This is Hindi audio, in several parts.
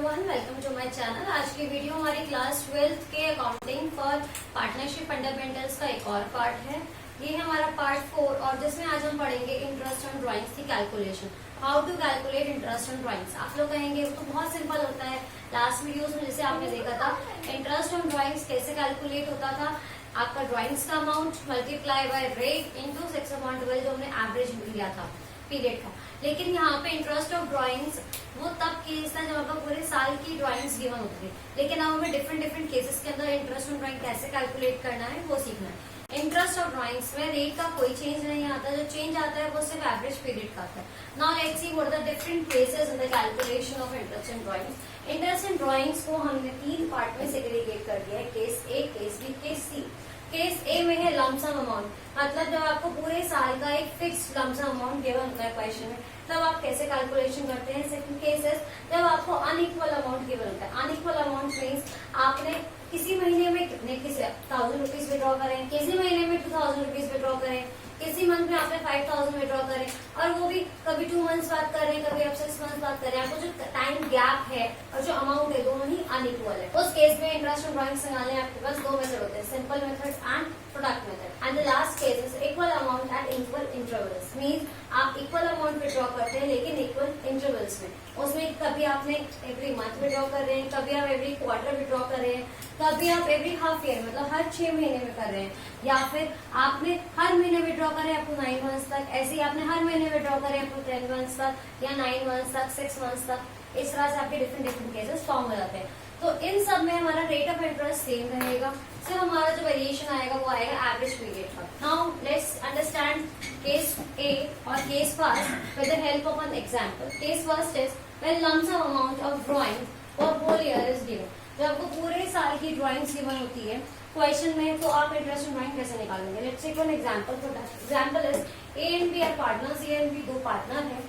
Everyone, welcome to my channel. आज की वीडियो हमारी क्लास 12th के अकाउंटिंग फॉर पार्टनरशिप फंडामेंटल्स का एक और पार्ट है। ये है हमारा पार्ट 4 और जिसमें आज हम पढ़ेंगे इंटरेस्ट ऑन ड्राइंग्स की calculation. How to calculate interest on drawings. आप लोग कहेंगे वो तो बहुत सिंपल होता है। लास्ट वीडियोस में जैसे आपने देखा था इंटरेस्ट ऑन ड्राइंग्स कैसे कैलकुलेट होता था, आपका ड्राइंग्स का amount multiply by rate into 6/12 जो हमने एवरेज लिया था पीरियड का। लेकिन यहाँ पे इंटरेस्ट ऑफ ड्राइंग्स वो तब केस था जब आपका पूरे साल की ड्राइंग्स गिवन होती थी। लेकिन अब हमें डिफरेंट केसेस के अंदर इंटरेस्ट ऑफ ड्राइंग कैसे कैलकुलेट करना है वो सीखना है। इंटरेस्ट ऑफ ड्राइंग्स में रेट का कोई चेंज नहीं आता, जो चेंज आता है वो सिर्फ एवरेज पीरियड का आता है। Now let's see what are the different cases in the calculation of interest in drawings. Interest in drawings को हमने 3 पार्ट में सेग्रीगेट कर दिया है, case A, case B, case C. Case A में है लमसम अमाउंट, मतलब जब आपको पूरे साल का एक फिक्स लमसम अमाउंट गिवन होता है क्वेश्चन में, तब आप कैसे कैलकुलेशन करते हैं। सेकंड केस है जब आपको अनइक्वल अमाउंट गिवन होता है। अनइक्वल अमाउंट मीन्स आपने किसी महीने में कितने 1000 रुपीज विड्रॉ करें, किसी महीने में 2000 रुपीज विड्रॉ करें, किसी मंथ में आपने 5000 विड्रॉ करें, और वो भी कभी 2 मंथ्स बाद कर रहे हैं, कभी आप 6 मंथ्स बाद कर रहे हैं। आपको जो टाइम गैप है और जो अमाउंट है दोनों ही अनइक्वल है। उस केस में इंटरेस्ट ऑन ड्राइंग्स निकालने आपके पास 2 मेथड होते हैं, simple method and product method. And the last case is equal amount at equal intervals. Means आप इक्वल अमाउंट विड्रॉ करते हैं लेकिन इक्वल इंटरवल्स में। उसमें कभी आपने एवरी मंथ विड्रॉ कर रहे हैं, कभी आप एवरी क्वार्टर विड्रॉ कर रहे हैं, कभी आप एवरी हाफ ईयर मतलब हर 6 महीने में कर रहे हैं, या फिर आपने हर महीने विड्रॉ करें आपको 9 मंथ्स तक, ऐसे ही आपने हर महीने विड्रॉ करें आपको 10 मंथ्स तक या 9 मंथ्स तक, 6 मंथ्स तक। इस तरह से आपके डिफरेंट केसेस फॉर्म हो जाते हैं। तो इन सब में हमारा रेट ऑफ इंटरेस्ट सेम रहेगा, सिर्फ हमारा जो वेरिएशन आएगा वो आएगा एवरेज पीरियड का। Now let's understand case A और case first with the help of an example. Case first is when lump sum amount of drawing for whole year is given. जब आपको पूरे साल की ड्राइंग्स गिवन होती है क्वेश्चन में, तो आप इंटरेस्ट ऑन ड्राइंग कैसे निकालेंगे। Let's take one example. For that example is A and B are partners. A and B 2 partner हैं।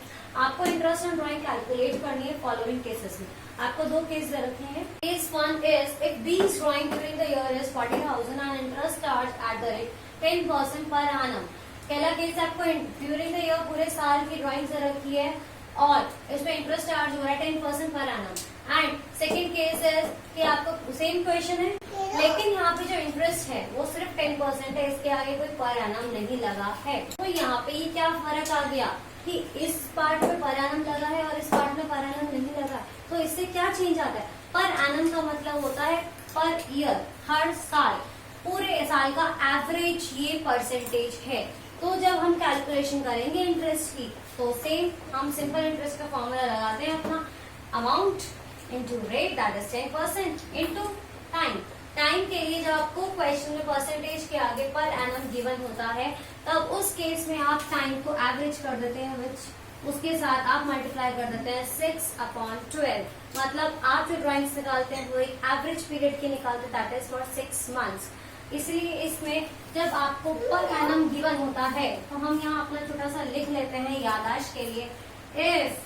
आपको इंटरेस्ट ऑन ड्राइंग कैलकुलेट करनी है फॉलोइंग केसेस में। आपको 2 केस दे रखे हैं। Case 1 is if B is drawing during the year is 40,000 and interest charge at the rate 10% per annum. पहला केस आपको ड्यूरिंग द ईयर पूरे साल की ड्राइंग दे रखी है और इसमें इंटरेस्ट चार्ज हो रहा है 10% per annum. And second case है कि आपको सेम क्वेश्चन है लेकिन यहाँ पे जो इंटरेस्ट है वो सिर्फ 10% है, इसके आगे कोई पर एनम नहीं लगा है। तो यहाँ पे ये क्या फर्क आ गया कि इस पार्ट में पर एनम लगा है और इस पार्ट में पर एनम नहीं लगा। तो इससे क्या चेंज आता है। पर एनम का मतलब होता है पर ईयर, हर साल, पूरे साल का एवरेज ये परसेंटेज है। तो जब हम कैलकुलेशन करेंगे इंटरेस्ट की तो सेम हम सिंपल इंटरेस्ट का फॉर्मूला लगाते हैं अपना amount into rate that is 10% into time. Time के लिए जब आपको क्वेश्चन में परसेंटेज के आगे पर एनम गिवन होता है तब उस केस में आप टाइम को एवरेज कर देते हैं, विच उसके साथ आप मल्टीप्लाई कर देते हैं 6/12। मतलब आप जो ड्राइंग्स निकालते हैं वो एक एवरेज पीरियड की निकालते हैं, दैट इज फॉर 6 मंथ्स। इसलिए इसमें जब आपको पर एनम गिवन होता है तो हम यहाँ अपना छोटा सा लिख लेते हैं याददाश्त के लिए। If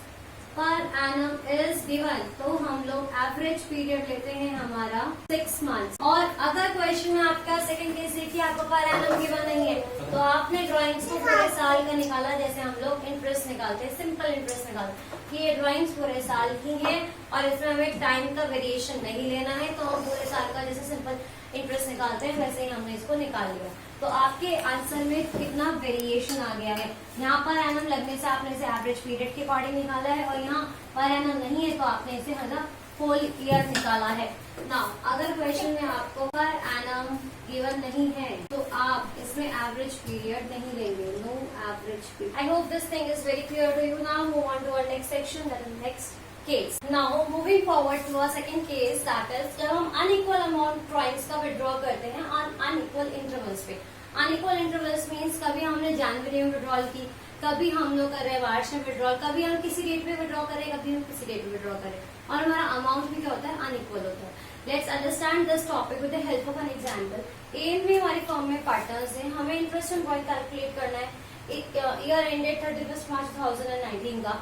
per annum is given तो हम लोग एवरेज पीरियड लेते हैं हमारा 6 मंथ्स। और अगर क्वेश्चन में आपका सेकंड केस है कि आपको पर एनम गिवन नहीं है तो आपने ड्राइंग्स को पूरे साल का निकाला, जैसे हम लोग इंटरेस्ट निकालते हैं, सिंपल इंटरेस्ट निकालते हैं कि ये ड्राइंग्स पूरे साल की हैं और इसमें हमें टाइम का वेरिएशन नहीं लेना है, तो हम पूरे साल का जैसे सिंपल इंटरेस्ट निकालते हैं वैसे ही हमने इसको निकाल लिया। तो आपके आंसर में कितना वेरिएशन आ गया है। यहाँ पर एनम लगने से आपने इसे एवरेज पीरियड के अकॉर्डिंग निकाला है और यहाँ पर एनम नहीं है तो आपने इसे मतलब होल ईयर निकाला है। नाउ अगर क्वेश्चन में आपको पर एनम गिवन नहीं है तो आप इसमें एवरेज पीरियड नहीं लेंगे, no average period. I hope this thing is very clear to you. Now move on to our next section, that is next case. Now moving forward to a second case, that is जब हम अनइक्वल अमाउंट ड्राइंग्स का विड्रॉ करते हैं ऑन अनइक्वल इंटरवल्स पे। अनइक्वल इंटरवल्स मीन्स कभी हमने जनवरी में विड्रॉल की, कभी हम लोग कर रहे हैं मार्च में विड्रॉल, कभी हम किसी डेट पे विड्रॉ करें, कभी हम किसी डेट पे विड्रॉ करें, और हमारा अमाउंट भी क्या होता है अनइक्वल होता है। Let's understand this topic with the help of an example. A and B हमारी फर्म में पार्टनर्स हैं। हमें इंटरेस्ट ऑन ड्राइंग कैलकुलेट करना है ईयर एंडेड 31 मार्च 2019 का।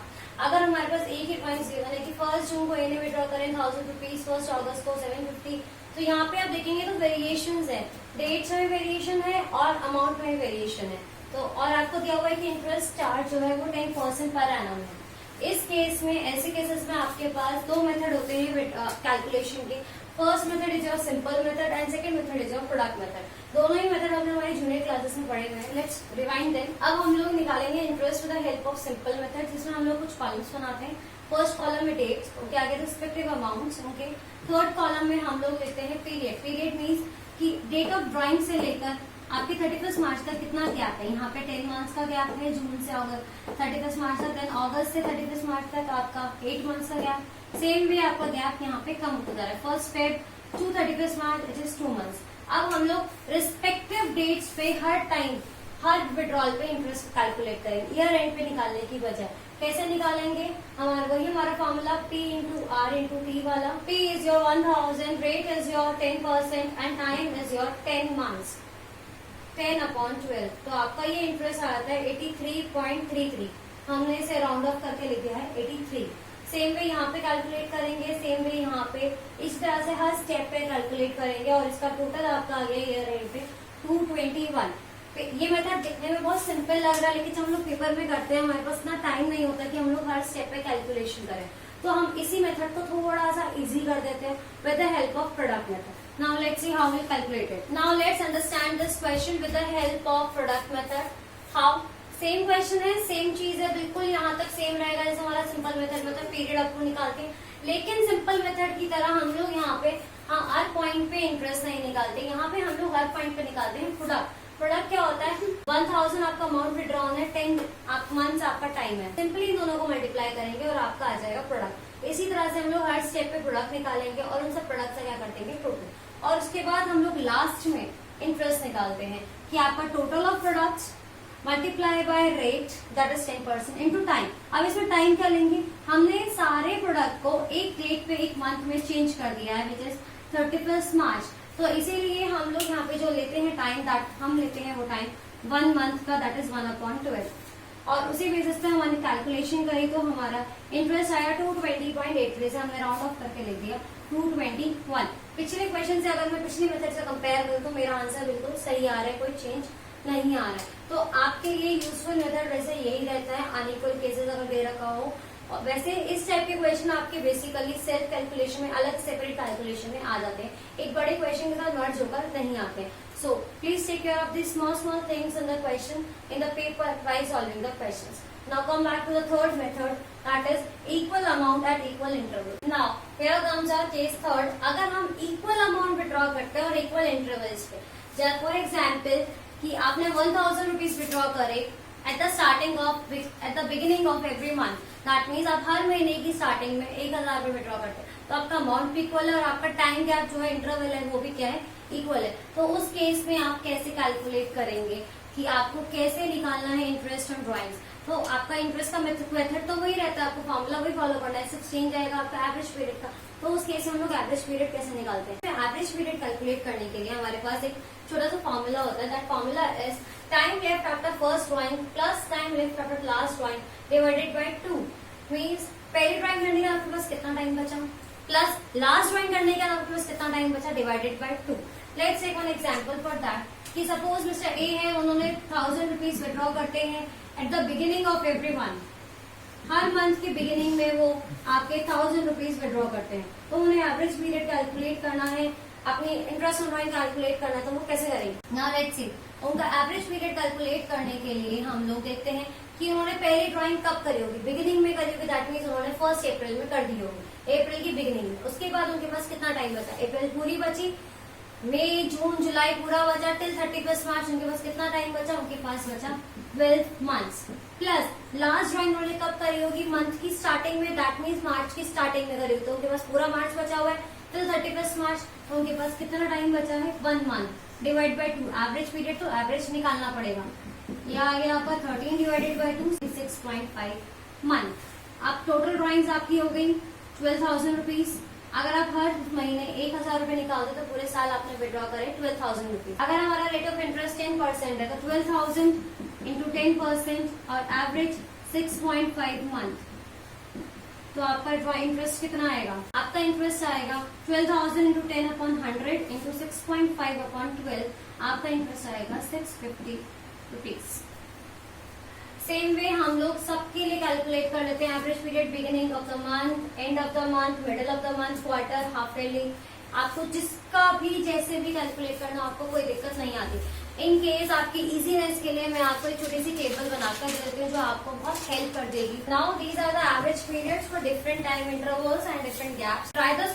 अगर हमारे पास एक ही ड्राइंग्स गिवन है कि 1 जून को ए ने विड्रॉ करें 1000 रुपीज, 1 अगस्त को 750, तो यहाँ पे आप देखेंगे तो वेरिएशंस है, डेट्स में वेरिएशन है और अमाउंट में वेरिएशन है। तो और आपको दिया हुआ है कि इंटरेस्ट चार्ज जो है वो 10% पर एनम है। इस केस में, ऐसे केसेस में आपके पास दो मेथड होते हैं कैलकुलेशन के। First method is your simple method and second method is your product method. दोनों ही मेथड हमने हमारी जूनियर क्लासेस में पढ़े हुए हैं। Let's rewind them. अब हम लोग निकालेंगे interest with the help of simple method, जिसमें हम लोग कुछ कॉलम्स बनाते हैं। फर्स्ट कॉलम में डेट्स, उनके आगे रिस्पेक्टिव अमाउंट्स उनके। थर्ड कॉलम में हम लोग लिखते हैं पीरियड। पीरियड मीन्स कि डेट ऑफ ड्राइंग से लेकर आपके 31 मार्च तक कितना गैप है। यहाँ पे 10 मंथ्स का गैप है, जून से अगस्त 31 मार्च तक, देन अगस्त से 31 मार्च तक आपका 8 मंथ्स का गैप। सेम वे आपका गैप यहाँ पे कम होता जा रहा है। First Feb two 31 March it is 2 months. अब हम लोग रिस्पेक्टिव डेट्स पे हर टाइम, हर विड्रॉल पे इंटरेस्ट कैलकुलेट करेंगे, ईयर एंड पे निकालने की बजाय। कैसे निकालेंगे? हमारा formula P into R into T वाला। P is your 1000, rate is your 10% and time is your 10 months, 10/12। तो आपका ये इंटरेस्ट आ जाता है 83.33। हमने इसे राउंड ऑफ करके लिख दिया है 83। सेम वे यहाँ पे कैलकुलेट करेंगे, सेम वे यहाँ पे इस तरह से हर स्टेप पे कैलकुलेट करेंगे और इसका टोटल आपका आ गया ईयर एंड पे 221। ये मेथड दिखने में बहुत सिंपल लग रहा है, लेकिन जब हम लोग पेपर में करते हैं हमारे पास इतना टाइम नहीं होता कि हम लोग हर स्टेप पे कैलकुलेशन करें। तो हम इसी मेथड को थोड़ा सा इजी कर देते हैं with the help of product method. Now let's see how we'll calculate it. Now let's understand this question with the help of product method. How? Same question है, सेम चीज है, बिल्कुल यहाँ तक सेम रहेगा जैसे हमारा सिंपल मेथड में था, पीरियड आपको निकालते हैं। लेकिन सिंपल मेथड की तरह हम लोग यहाँ पे हर पॉइंट पे इंटरेस्ट नहीं निकालते, यहाँ पे हम लोग हर पॉइंट पे निकालते हैं प्रोडक्ट। प्रोडक्ट क्या होता है? 1000 आपका अमाउंट विड्रॉन है, 10 मंथ्स आपका टाइम है। सिंपली इन दोनों को मल्टीप्लाई करेंगे और आपका आ जाएगा प्रोडक्ट। इसी तरह से हम लोग हर स्टेप पे प्रोडक्ट निकालेंगे और उन सब प्रोडक्ट से क्या कर देंगे टोटल, और उसके बाद हम लोग लास्ट में इंटरेस्ट निकालते हैं कि आपका total of products multiply by rate that is 10% into time. अब इसमें टाइम क्या लेंगे? हमने सारे प्रोडक्ट को एक डेट पे एक मंथ में चेंज कर दिया है विच इज 31 मार्च। तो इसीलिए हम लोग यहाँ पे जो लेते हैं टाइम, दैट हम लेते हैं वो टाइम 1 मंथ का, दैट इज 1/12। और उसी बेसिस पे हमने कैलकुलेशन करी तो हमारा इंटरेस्ट आया 220.83 से हमने राउंड ऑफ करके लिख दिया 221। पिछले क्वेश्चन से अगर मैं पिछली मेथड से कंपेयर करूँ तो मेरा आंसर बिल्कुल सही आ रहा है, कोई चेंज नहीं आ रहा है। तो आपके लिए यूजफुल मेथड वैसे यही रहता है, अनइक्वल केसेस अगर दे रखा हो। और वैसे इस टाइप के क्वेश्चन आपके बेसिकली सेल्फ कैलकुलेशन में, अलग सेपरेट कैलकुलेशन में आ जाते हैं, एक बड़े क्वेश्चन के साथ मर्ज होकर नहीं आते हैं। So please take care of these small things in the question in the paper while solving the questions. Now come back to the third method, that is equal amount at equal interval. Now here comes our case third. अगर हम equal amount withdraw करते हैं और equal intervals पे, जैसे for example कि आपने 1000 rupees withdraw करे at the beginning of every month. That means आप हर महीने की स्टार्टिंग में 1000 रुपए विड्रॉ करते हैं, तो आपका अमाउंट भी इक्वल है और आपका टाइम गैप जो है, इंटरवल है, वो भी क्या है, इक्वल है। तो उस केस में आप कैसे कैलकुलेट करेंगे कि आपको कैसे निकालना है इंटरेस्ट ऑन ड्रॉइंग्स? तो आपका इंटरेस्ट का मेथड तो वही रहता है, आपको फॉर्मूला वही फॉलो करना है, सिर्फ चेंज आएगा आपका एवरेज पीरियड का। तो उस केस में हम लोग एवरेज पीरियड कैसे निकालते हैं? एवरेज पीरियड कैलकुलेट करने के लिए हमारे पास एक छोटा सा फॉर्मूला होता है। That formula is time left after first drawing plus time left after last drawing divided by 2। Means पहली ड्रॉइंग करने का आपके पास कितना टाइम बचा, प्लस लास्ट ड्रॉइंग करने का आपके पास कितना टाइम बचा, divided by 2। Let's take one example for that कि सपोज मिस्टर ए है, उन्होंने 1000 रुपीज विड्रॉ करते हैं at the beginning of every month. हर मंथ के बिगिनिंग में वो आपके 1000 रुपीज विड्रॉ करते हैं, तो उन्हें एवरेज पीरियड कैलकुलेट करना है, अपनी इंटरेस्ट ऑन ड्रॉइंग कैलकुलेट करना है, तो वो कैसे करेंगे? नाउ लेट्स सी। उनका एवरेज पीरियड कैलकुलेट करने के लिए हम लोग देखते हैं कि उन्होंने पहली ड्रॉइंग कब करी होगी, बिगिनिंग में करी होगी, दैट मीन्स उन्होंने 1 अप्रैल में कर दी होगी, अप्रैल की बिगिनिंग में। उसके बाद उनके पास कितना टाइम बचा? अप्रैल पूरी बची, मई जून जुलाई पूरा बचा, टिल 31 मार्च उनके पास कितना टाइम बचा? उनके पास बचा 12 मंथ्स। प्लस लास्ट ड्रॉइंग उन्होंने कब करी होगी? मंथ की स्टार्टिंग में, दैट मीन्स मार्च की स्टार्टिंग में करी होगी, तो उनके पास पूरा मार्च बचा हुआ है टिल 31 मार्च, तो उनके पास कितना टाइम बचा है? 1 month divide by 2। Average period तो एवरेज निकालना पड़ेगा, यह आ गया आपका 13 डिवाइडेड बाय 2 6.5 मंथ। अब टोटल ड्रॉइंग्स आपकी हो गई 12,000 रुपीज। अगर आप हर महीने 1000 रुपए निकालते तो पूरे साल आपने विड्रॉ करे 12,000 रुपीज। अगर हमारा रेट ऑफ इंटरेस्ट 10% है तो 12,000 इंटू 10% और एवरेज 6.5 मंथ, तो आपका ड्रॉइंग इंटरेस्ट कितना आएगा? आपका इंटरेस्ट आएगा 12,000 इंटू 10/100 इंटू 6.5/12, आपका इंटरेस्ट आएगा 650 रुपीज। सेम वे हम लोग सबके लिए कैलकुलेट कर लेते हैं average period, beginning of the month, end of the month, middle of the month, quarter, half yearly. आपको जिसका भी जैसे भी कैलकुलेट करना, आपको कोई दिक्कत नहीं आती। इन केस आपकी इजीनेस के लिए मैं आपको एक छोटी सी टेबल बनाकर देती हूँ जो आपको बहुत हेल्प कर देगी। Now these are the average periods for different time intervals and different gaps. Try the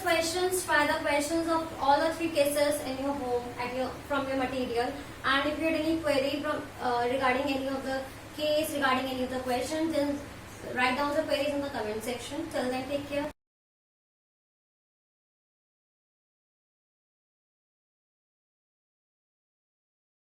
questions of all the 3 cases in your home from your material, and if you had any query regarding any of the case, regarding any of the questions, then write down the queries in the comment section. Till then, take care.